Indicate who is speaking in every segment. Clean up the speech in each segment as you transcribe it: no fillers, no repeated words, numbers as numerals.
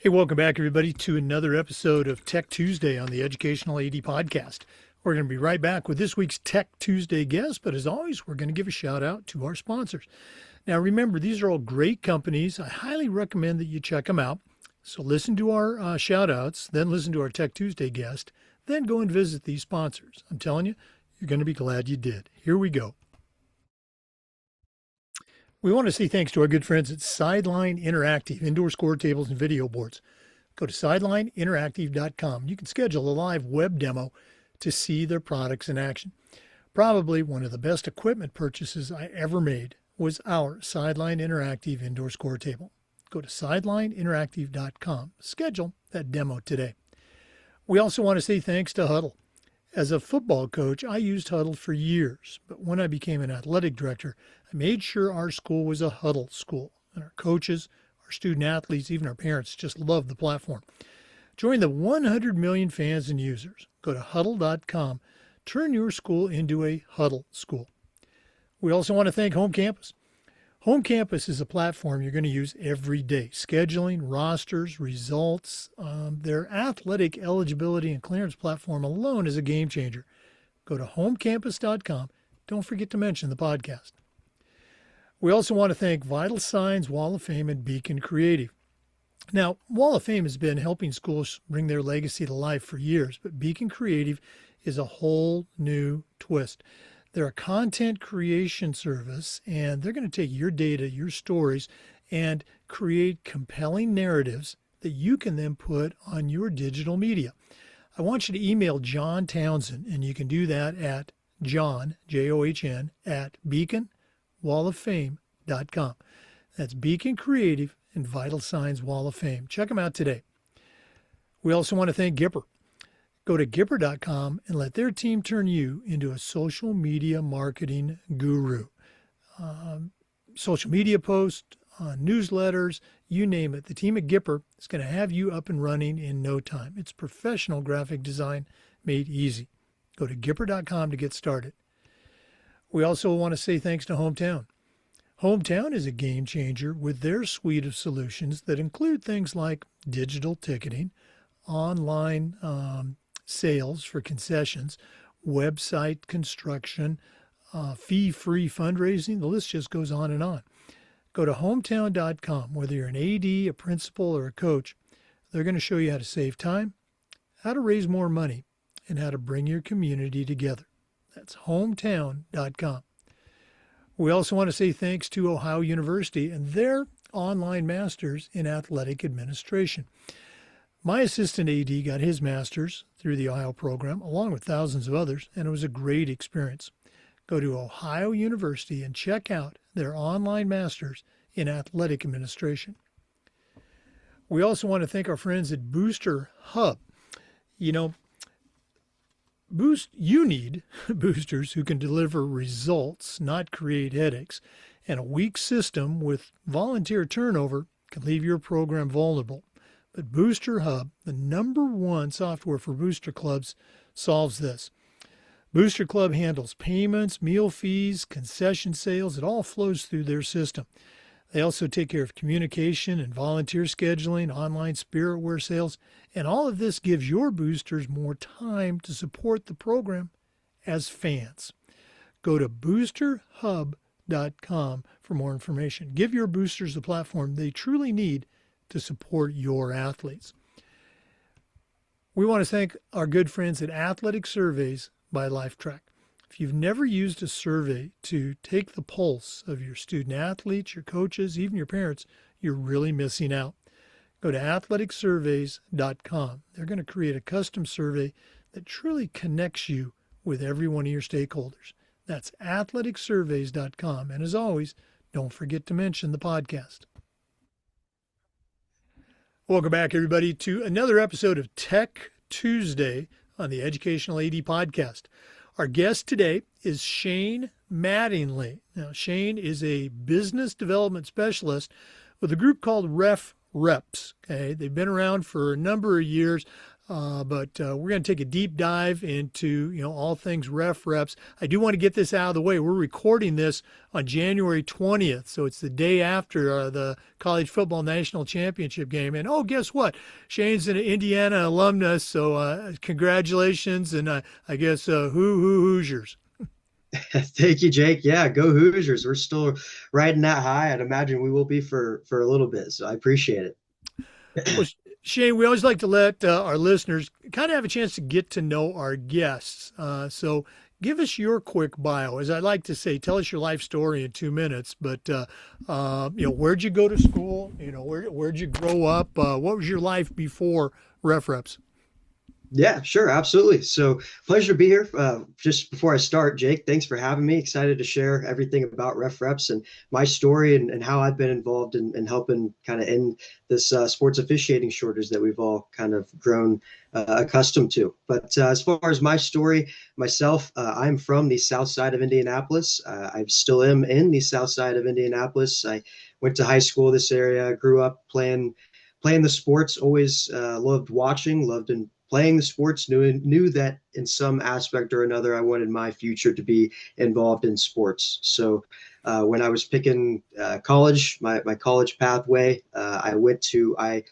Speaker 1: Hey, welcome back, everybody, to another episode of Tech Tuesday on the Educational AD Podcast. We're going to be right back with this week's Tech Tuesday guest, but as always, we're going to give a shout out to our sponsors. Now, remember, these are all great companies. I highly recommend that you check them out. So listen to our shout outs, then listen to our Tech Tuesday guest, then go and visit these sponsors. I'm telling you, you're going to be glad you did. Here we go. We want to say thanks to our good friends at Sideline Interactive, indoor score tables and video boards. Go to sidelineinteractive.com. You can schedule a live web demo to see their products in action. Probably one of the best equipment purchases I ever made was our Sideline Interactive indoor score table. Go to sidelineinteractive.com. Schedule that demo today. We also want to say thanks to Huddle. As a football coach, I used Huddle for years, but when I became an athletic director, I made sure our school was a Huddle school, and our coaches, our student athletes, even our parents just love the platform. Join the 100 million fans and users. Go to huddle.com. Turn your school into a Huddle school. We also want to thank Home Campus. Home Campus is a platform you're going to use every day. Scheduling, rosters, results. Their athletic eligibility and clearance platform alone is a game changer. Go to homecampus.com. Don't forget to mention the podcast. We also want to thank Vital Signs, Wall of Fame, and Beacon Creative. Now, Wall of Fame has been helping schools bring their legacy to life for years, but Beacon Creative is a whole new twist. They're a content creation service, and they're going to take your data, your stories, and create compelling narratives that you can then put on your digital media. I want you to email John Townsend, and you can do that at John, John, at beaconwalloffame.com. That's Beacon Creative and Vital Signs Wall of Fame. Check them out today. We also want to thank Gipper. Go to Gipper.com and let their team turn you into a social media marketing guru. Social media posts, newsletters, you name it. The team at Gipper is going to have you up and running in no time. It's professional graphic design made easy. Go to Gipper.com to get started. We also want to say thanks to Hometown. Hometown is a game changer with their suite of solutions that include things like digital ticketing, online sales for concessions, website construction, fee-free fundraising. The list just goes on and on. Go to hometown.com. Whether you're an AD, a principal, or a coach, they're going to show you how to save time, how to raise more money, and how to bring your community together. That's hometown.com. We also want to say thanks to Ohio University and their online masters in athletic administration. My assistant AD got his master's through the Ohio program, along with thousands of others, and it was a great experience. Go to Ohio University and check out their online masters in athletic administration. We also want to thank our friends at Booster Hub. You need boosters who can deliver results, not create headaches, and a weak system with volunteer turnover can leave your program vulnerable. But Booster Hub, the #1 software for booster clubs, solves this. Booster Club handles payments, meal fees, concession sales. It all flows through their system. They also take care of communication and volunteer scheduling, online spiritware sales, and all of this gives your boosters more time to support the program as fans. Go to boosterhub.com for more information. Give your boosters the platform they truly need to support your athletes. We want to thank our good friends at Athletic Surveys by LifeTrack. If you've never used a survey to take the pulse of your student athletes, your coaches, even your parents, you're really missing out. Go to athleticsurveys.com. They're going to create a custom survey that truly connects you with every one of your stakeholders. That's athleticsurveys.com. And as always, don't forget to mention the podcast. Welcome back, everybody, to another episode of Tech Tuesday on the Educational AD Podcast. Our guest today is Shane Mattingly. Now, Shane is a business development specialist with a group called Reps. Okay, they've been around for a number of years. But we're going to take a deep dive into all things ref reps. I do want to get this out of the way. We're recording this on January 20th, so it's the day after the college football national championship game. And oh, guess what? Shane's an Indiana alumnus, so congratulations, and I guess Hoosiers.
Speaker 2: Thank you, Jake. Yeah, go Hoosiers. We're still riding that high. I'd imagine we will be for a little bit. So I appreciate it.
Speaker 1: Well, Shane, we always like to let our listeners kind of have a chance to get to know our guests. So give us your quick bio. As I like to say, tell us your life story in 2 minutes. But where'd you go to school? Where'd you grow up? What was your life before Ref Reps?
Speaker 2: Yeah, sure, absolutely. So pleasure to be here. Just before I start, Jake, thanks for having me. Excited to share everything about Ref Reps and my story and how I've been involved in helping kind of end this sports officiating shortage that we've all kind of grown accustomed to. But as far as my story, myself, I'm from the south side of Indianapolis. I still am in the south side of Indianapolis. I went to high school this area, grew up playing the sports, always loved watching, loved and playing the sports, knew that in some aspect or another, I wanted my future to be involved in sports. So when I was picking college, my college pathway, I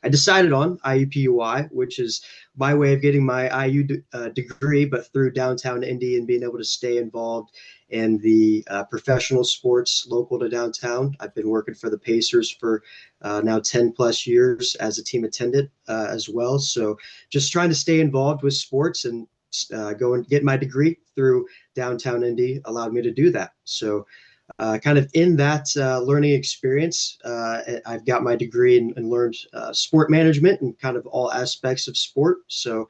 Speaker 2: decided on IUPUI, which is my way of getting my IU degree, but through downtown Indy and being able to stay involved in the professional sports local to downtown. I've been working for the Pacers for now 10 plus years as a team attendant as well. So just trying to stay involved with sports and go and get my degree through downtown Indy allowed me to do that. So kind of in that learning experience, I've got my degree and learned sport management and kind of all aspects of sport. So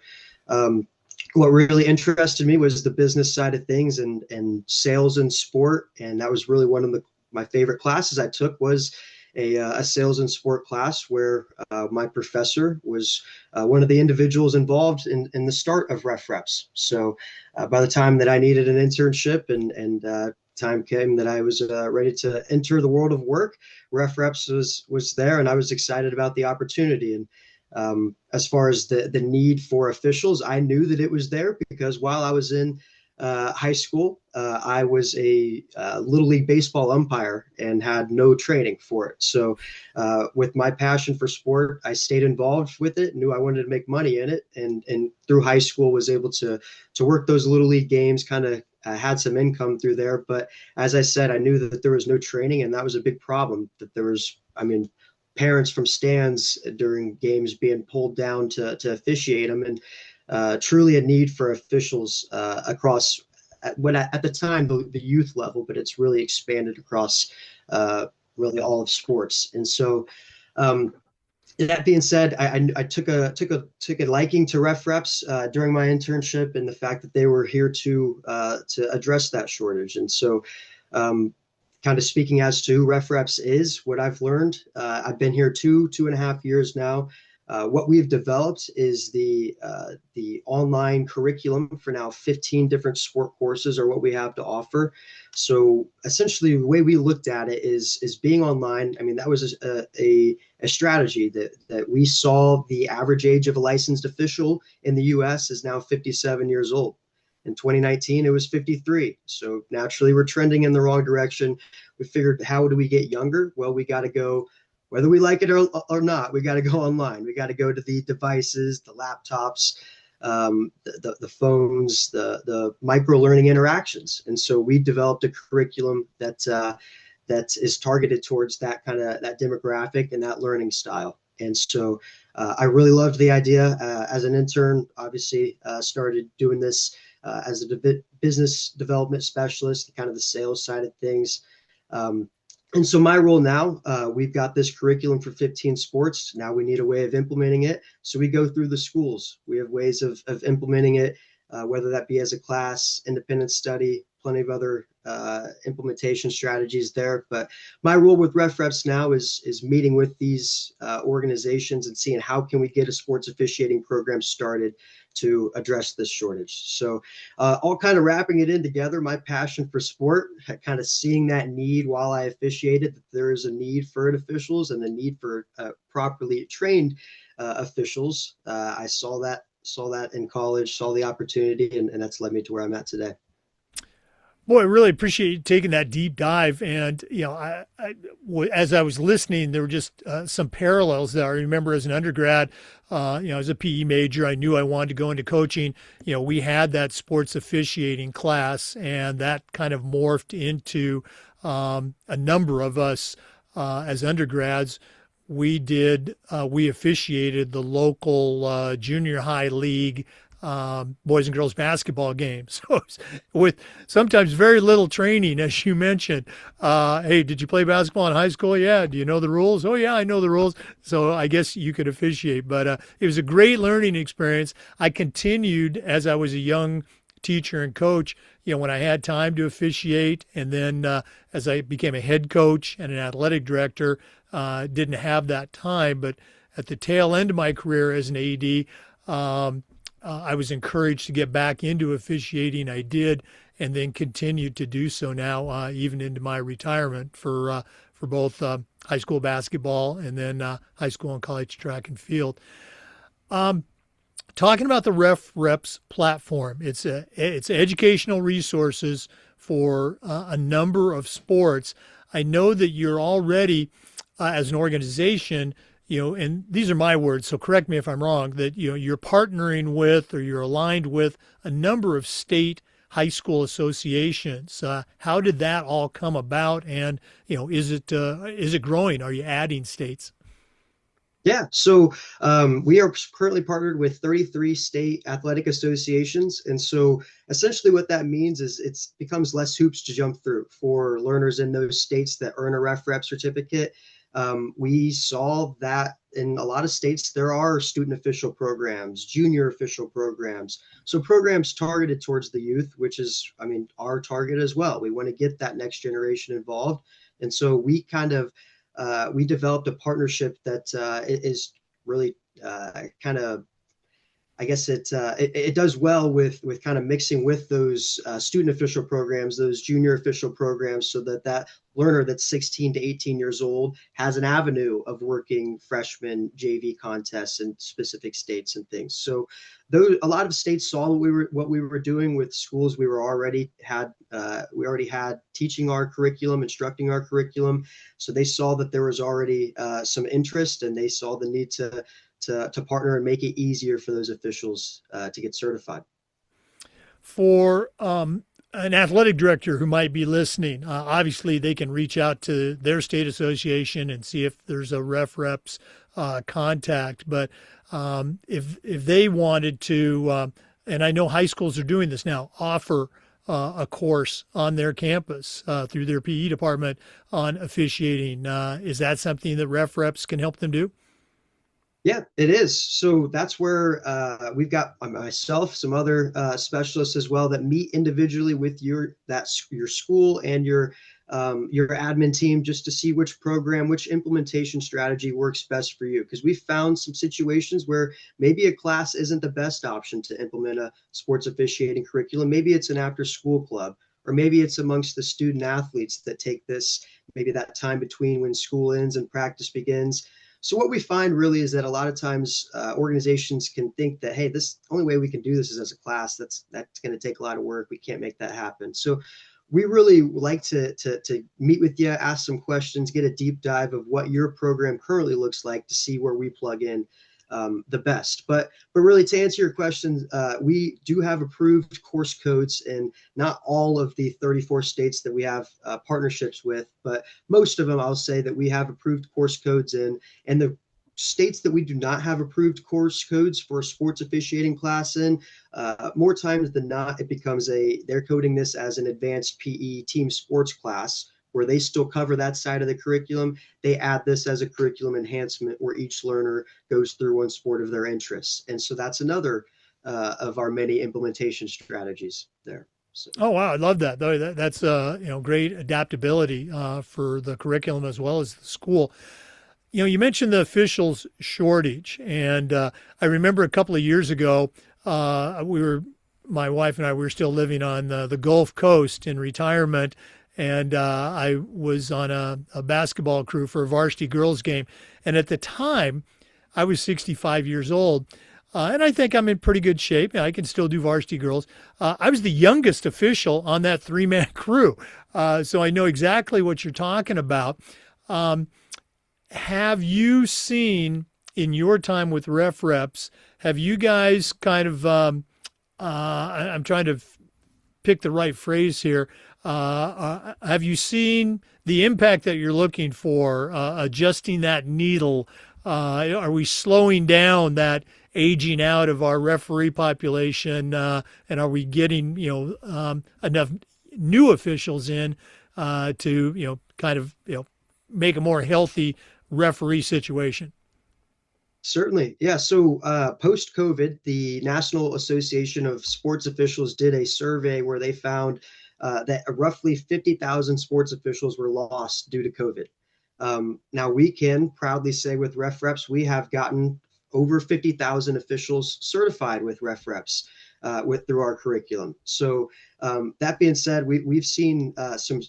Speaker 2: what really interested me was the business side of things and sales and sport. And that was really one of my favorite classes I took was a sales and sport class where my professor was one of the individuals involved in the start of Ref Reps. So by the time that I needed an internship and time came that I was ready to enter the world of work, Ref Reps was there, and I was excited about the opportunity. And as far as the need for officials, I knew that it was there because while I was in high school, I was a Little League baseball umpire and had no training for it. So with my passion for sport, I stayed involved with it, knew I wanted to make money in it, and through high school was able to work those Little League games, kind of had some income through there. But as I said, I knew that there was no training, and that was a big problem, that there was, parents from stands during games being pulled down to officiate them, and truly a need for officials across at the time the youth level, but it's really expanded across really all of sports. And so that being said, I took a liking to Ref Reps during my internship, and the fact that they were here to address that shortage. And so kind of speaking as to who Ref Reps is, what I've learned, I've been here 2.5 years now. What we've developed is the online curriculum for now 15 different sport courses are what we have to offer. So essentially the way we looked at it is being online. That was a strategy that we saw the average age of a licensed official in the US is now 57 years old. In 2019, it was 53. So naturally, we're trending in the wrong direction. We figured, how do we get younger? Well, we got to go, whether we like it or not, we got to go online. We got to go to the devices, the laptops, the phones, the micro learning interactions. And so we developed a curriculum that is targeted towards that kind of that demographic and that learning style. And so I really loved the idea. As an intern, obviously started doing this as a business development specialist, kind of the sales side of things. And so my role now, we've got this curriculum for 15 sports. Now we need a way of implementing it. So we go through the schools. We have ways of implementing it, whether that be as a class, independent study, plenty of other implementation strategies there. But my role with Ref Reps now is meeting with these organizations and seeing how can we get a sports officiating program started to address this shortage. So all kind of wrapping it in together, my passion for sport, kind of seeing that need while I officiated, that there is a need for officials and a need for properly trained officials. I saw that saw that in college, saw the opportunity, and that's led me to where I'm at today.
Speaker 1: Boy, I really appreciate you taking that deep dive. And, as I was listening, there were just some parallels there. I remember as an undergrad, as a PE major, I knew I wanted to go into coaching. We had that sports officiating class, and that kind of morphed into a number of us as undergrads. We officiated the local junior high league boys and girls basketball games. So with sometimes very little training, as you mentioned. Hey, did you play basketball in high school? Yeah. Do you know the rules? Oh, yeah, I know the rules. So I guess you could officiate. But it was a great learning experience. I continued as I was a young teacher and coach, when I had time to officiate. And then as I became a head coach and an athletic director, didn't have that time. But at the tail end of my career as an AD, I was encouraged to get back into officiating. I did, and then continued to do so now, even into my retirement for both high school basketball and then high school and college track and field. Talking about the Reps platform, it's educational resources for a number of sports. I know that you're already, as an organization, and these are my words, so correct me if I'm wrong, that, you're partnering with or you're aligned with a number of state high school associations. How did that all come about? And, is it growing? Are you adding states?
Speaker 2: Yeah, so we are currently partnered with 33 state athletic associations. And so essentially what that means is it becomes less hoops to jump through for learners in those states that earn a rep certificate. We saw that in a lot of states, there are student official programs, junior official programs. So programs targeted towards the youth, which is, our target as well. We want to get that next generation involved. And so we we developed a partnership that is really kind of, I guess it does well with kind of mixing with those student official programs, those junior official programs, so that learner that's 16 to 18 years old has an avenue of working freshman JV contests in specific states and things. So a lot of states saw what we were doing with schools. We already had teaching our curriculum, instructing our curriculum. So they saw that there was already some interest, and they saw the need to partner and make it easier for those officials to get certified.
Speaker 1: For an athletic director who might be listening, obviously they can reach out to their state association and see if there's a reps contact. But if they wanted to, and I know high schools are doing this now, offer a course on their campus through their PE department on officiating, is that something that reps can help them do?
Speaker 2: Yeah, it is. So that's where we've got myself, some other specialists as well that meet individually with your school and your admin team, just to see which implementation strategy works best for you. Because we found some situations where maybe a class isn't the best option to implement a sports officiating curriculum. Maybe it's an after-school club, or maybe it's amongst the student athletes that take this, maybe that time between when school ends and practice begins. So what we find really is that a lot of times organizations can think that, hey, this only way we can do this is as a class. That's going to take a lot of work. We can't make that happen. So we really like to meet with you, ask some questions, get a deep dive of what your program currently looks like to see where we plug in the best. But really, to answer your question, we do have approved course codes in not all of the 34 states that we have partnerships with, but most of them, I'll say that we have approved course codes in. And the states that we do not have approved course codes for a sports officiating class in, more times than not, it becomes they're coding this as an advanced PE team sports class, where they still cover that side of the curriculum. They add this as a curriculum enhancement where each learner goes through one sport of their interests. And so that's another of our many implementation strategies there. So.
Speaker 1: Oh, wow. I love that. That's great adaptability for the curriculum as well as the school. You mentioned the officials shortage, and I remember a couple of years ago, my wife and I were still living on the Gulf Coast in retirement, and I was on a basketball crew for a varsity girls game. And at the time, I was 65 years old. And I think I'm in pretty good shape. I can still do varsity girls. I was the youngest official on that three-man crew, so I know exactly what you're talking about. Um, have you seen in your time with Ref Reps, have you guys kind of, I'm trying to pick the right phrase here. Have you seen the impact that you're looking for, adjusting that needle? Are we slowing down that aging out of our referee population? And are we getting, enough new officials in to, kind of, make a more healthy referee situation?
Speaker 2: Certainly. Yeah. So post COVID, the National Association of Sports Officials did a survey where they found that roughly 50,000 sports officials were lost due to COVID. Now, we can proudly say with Ref Reps, we have gotten over 50,000 officials certified with Ref Reps through our curriculum. So that being said, we've seen some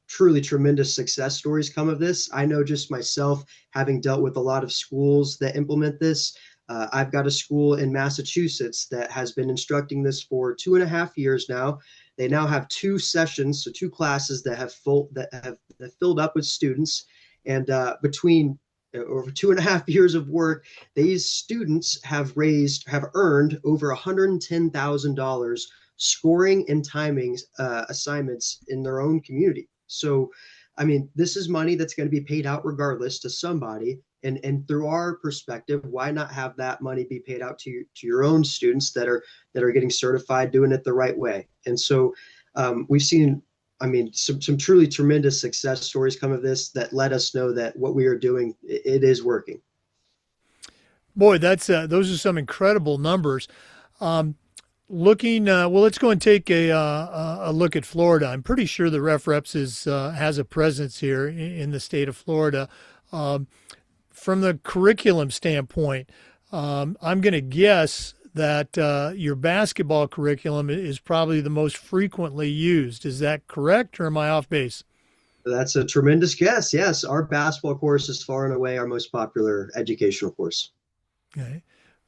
Speaker 2: truly tremendous success stories come of this. I know just myself, having dealt with a lot of schools that implement this. I've got a school in Massachusetts that has been instructing this for 2.5 years now. They now have two sessions, so two classes that have filled up with students, and between over 2.5 years of work, these students have earned over $110,000 scoring and timing assignments in their own community. So, I mean, this is money that's going to be paid out regardless to somebody. And through our perspective, why not have that money be paid out to your own students that are getting certified, doing it the right way? And so we've seen, I mean, some truly tremendous success stories come of this that let us know that what we are doing, it is working.
Speaker 1: Boy, that's those are some incredible numbers. Um, Looking, well, let's go and take a look at Florida. I'm pretty sure the Ref Reps has a presence here in the state of Florida. Um, from the curriculum standpoint, I'm going to guess that your basketball curriculum is probably the most frequently used. Is that correct, or am I off base?
Speaker 2: That's a tremendous guess. Yes, our basketball course is far and away our most popular educational course.
Speaker 1: Okay.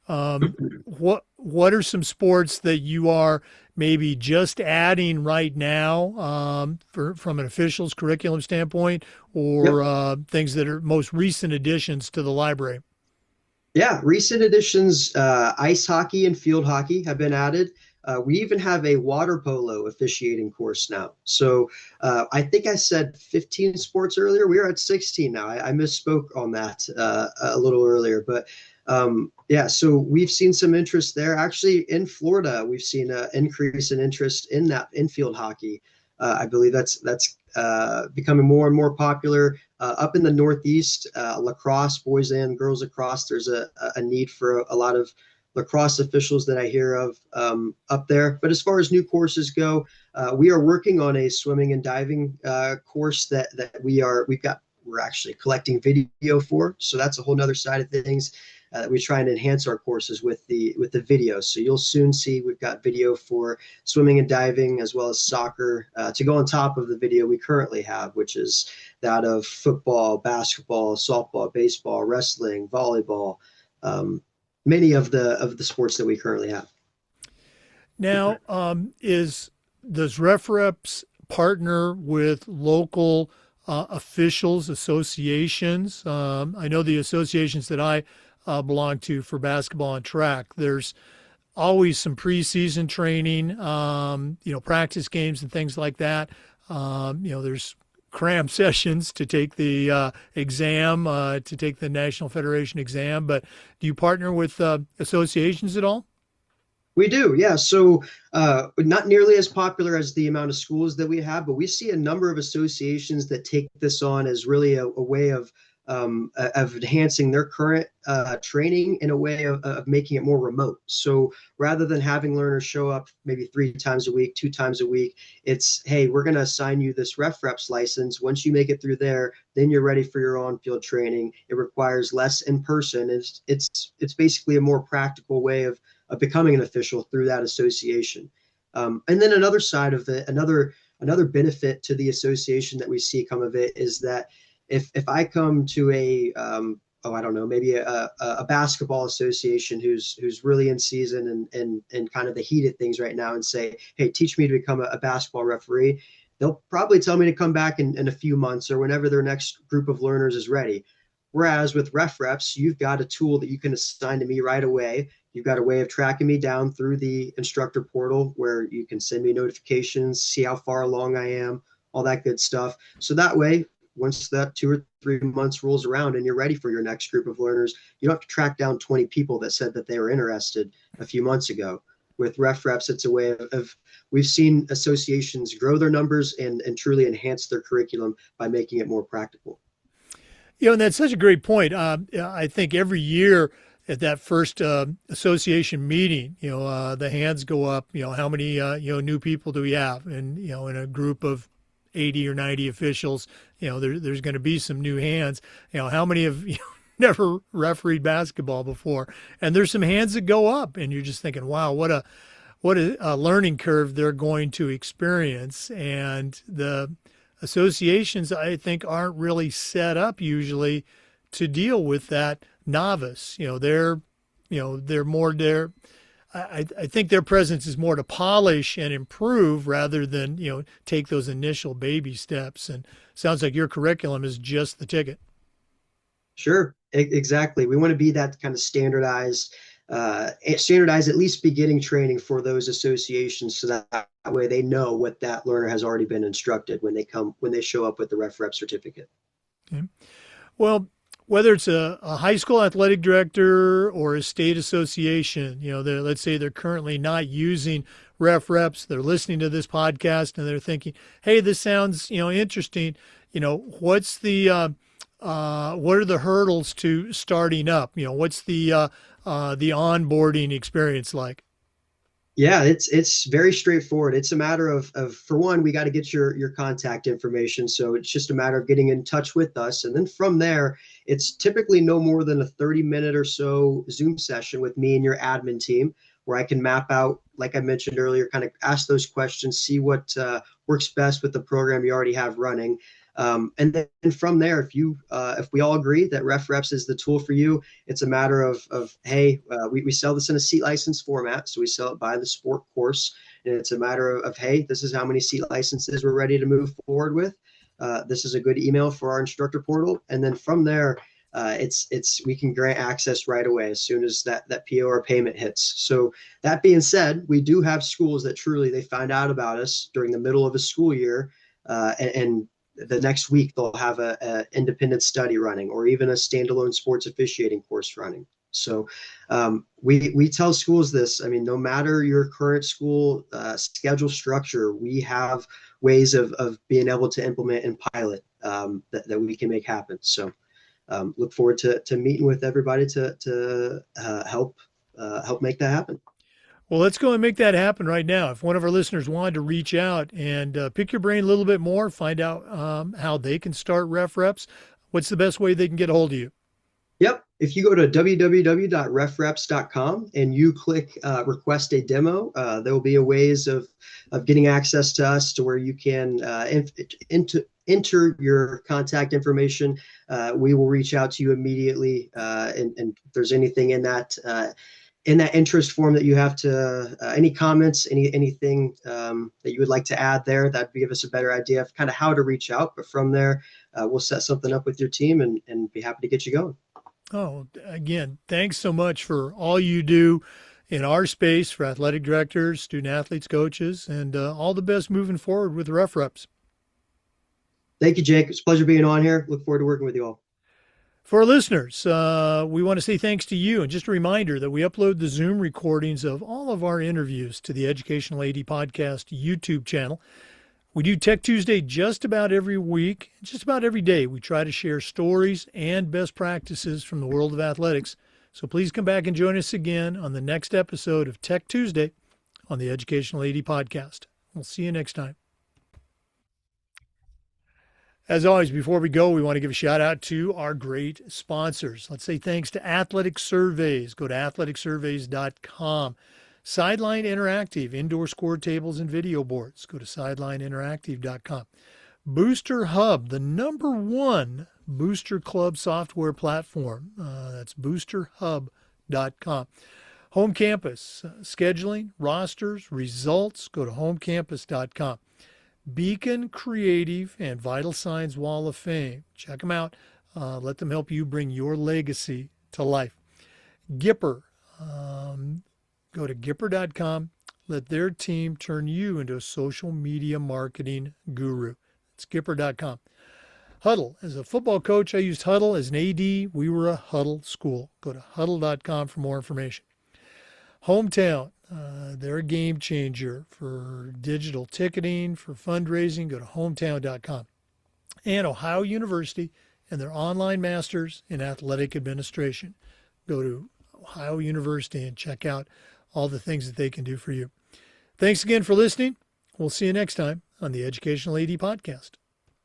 Speaker 1: What are some sports that you are maybe just adding right now from an official's curriculum standpoint, or
Speaker 2: Yep.
Speaker 1: things that are most recent additions to the library?
Speaker 2: Yeah, recent additions, ice hockey and field hockey have been added. We even have a water polo officiating course now. So I think I said 15 sports earlier. We are at 16 now. I misspoke on that a little earlier. But yeah, so we've seen some interest there. Actually, in Florida, we've seen an increase in interest in that infield hockey. I believe that's becoming more and more popular. Up in the Northeast, lacrosse, boys and girls lacrosse, there's a need for a lot of lacrosse officials that I hear of up there. But as far as new courses go, we are working on a swimming and diving course that we're actually collecting video for. So that's a whole nother side of things. We try and enhance our courses with the video. So you'll soon see we've got video for swimming and diving as well as soccer to go on top of the video we currently have, which is that of football, basketball, softball, baseball, wrestling, volleyball, many of the sports that we currently have.
Speaker 1: Now, is does Ref Reps partner with local officials, associations? I know the associations that I belong to for basketball and track. There's always some preseason training, practice games and things like that. There's cram sessions to take the exam, to take the National Federation exam. But do you partner with associations at all?
Speaker 2: We do, yeah. So not nearly as popular as the amount of schools that we have, but we see a number of associations that take this on as really a way of enhancing their current training in a way of making it more remote. So rather than having learners show up maybe 3 times a week, 2 times a week, it's, hey, we're going to assign you this Ref Reps license. Once you make it through there, then you're ready for your on-field training. It requires less in person. It's basically a more practical way of becoming an official through that association. And then another side of it, another benefit to the association that we see come of it is that if I come to I don't know, maybe a basketball association who's really in season and kind of the heat of things right now and say, hey, teach me to become a basketball referee. They'll probably tell me to come back in a few months or whenever their next group of learners is ready. Whereas with ref reps, you've got a tool that you can assign to me right away. You've got a way of tracking me down through the instructor portal where you can send me notifications, see how far along I am, all that good stuff. So that way, once that 2 or 3 months rolls around and you're ready for your next group of learners, you don't have to track down 20 people that said that they were interested a few months ago. With ref reps, it's a way of we've seen associations grow their numbers and truly enhance their curriculum by making it more practical.
Speaker 1: And that's such a great point. I think every year at that first association meeting, the hands go up. How many new people do we have? And in a group of 80 or 90 officials, there's going to be some new hands. How many have never refereed basketball before? And there's some hands that go up, and you're just thinking, wow, what a learning curve they're going to experience. And the associations, I think, aren't really set up usually to deal with that novice. They're more there. I think their presence is more to polish and improve rather than, take those initial baby steps. And sounds like your curriculum is just the ticket.
Speaker 2: Sure, exactly. We want to be that kind of standardized at least beginning training for those associations, so that way they know what that learner has already been instructed when they show up with the ref rep certificate.
Speaker 1: Okay. Well, whether it's a high school athletic director or a state association, let's say they're currently not using ref reps, they're listening to this podcast and they're thinking, hey, this sounds, interesting. What's the what are the hurdles to starting up? What's the onboarding experience like?
Speaker 2: Yeah, it's very straightforward. It's a matter of for one, we got to get your contact information. So it's just a matter of getting in touch with us. And then from there, it's typically no more than a 30-minute or so Zoom session with me and your admin team, where I can map out, like I mentioned earlier, kind of ask those questions, see what works best with the program you already have running. And then from there, if we all agree that ref reps is the tool for you, it's a matter of hey, we sell this in a seat license format, so we sell it by the sport course, and it's a matter of hey, this is how many seat licenses we're ready to move forward with. This is a good email for our instructor portal, and then from there, we can grant access right away as soon as that PO or payment hits. So that being said, we do have schools that truly they find out about us during the middle of a school year, and the next week they'll have a independent study running or even a standalone sports officiating course running. So we tell schools this. I mean, no matter your current school schedule structure, we have ways of being able to implement and pilot that we can make happen. So look forward to meeting with everybody to help make that happen.
Speaker 1: Well, let's go and make that happen right now. If one of our listeners wanted to reach out and pick your brain a little bit more, find out how they can start ref reps, what's the best way they can get a hold of you?
Speaker 2: Yep. If you go to www.refreps.com and you click request a demo, there will be a ways of getting access to us to where you can enter your contact information. We will reach out to you immediately. And if there's anything in that interest form that you have to, any comments, anything that you would like to add there, that'd give us a better idea of kind of how to reach out. But from there, we'll set something up with your team and be happy to get you going.
Speaker 1: Oh, again, thanks so much for all you do in our space for athletic directors, student athletes, coaches, and all the best moving forward with ref reps.
Speaker 2: Thank you, Jake. It's a pleasure being on here. Look forward to working with you all.
Speaker 1: For our listeners, we want to say thanks to you. And just a reminder that we upload the Zoom recordings of all of our interviews to the Educational AD Podcast YouTube channel. We do Tech Tuesday just about every week, just about every day. We try to share stories and best practices from the world of athletics. So please come back and join us again on the next episode of Tech Tuesday on the Educational AD Podcast. We'll see you next time. As always, before we go, we want to give a shout out to our great sponsors. Let's say thanks to Athletic Surveys. Go to athleticsurveys.com. Sideline Interactive, indoor score tables and video boards. Go to sidelineinteractive.com. Booster Hub, the #1 Booster Club software platform. That's boosterhub.com. Home Campus, scheduling, rosters, results, go to homecampus.com. Beacon Creative and Vital Signs Wall of Fame. Check them out. Let them help you bring your legacy to life. Gipper, go to gipper.com. Let their team turn you into a social media marketing guru. It's gipper.com. Huddle. As a football coach, I used Huddle. As an AD, we were a Huddle school. Go to huddle.com for more information. Hometown. They're a game changer for digital ticketing, for fundraising. Go to hometown.com. And Ohio University and their online masters in athletic administration. Go to Ohio University and check out all the things that they can do for you. Thanks again for listening. We'll see you next time on the Educational AD Podcast.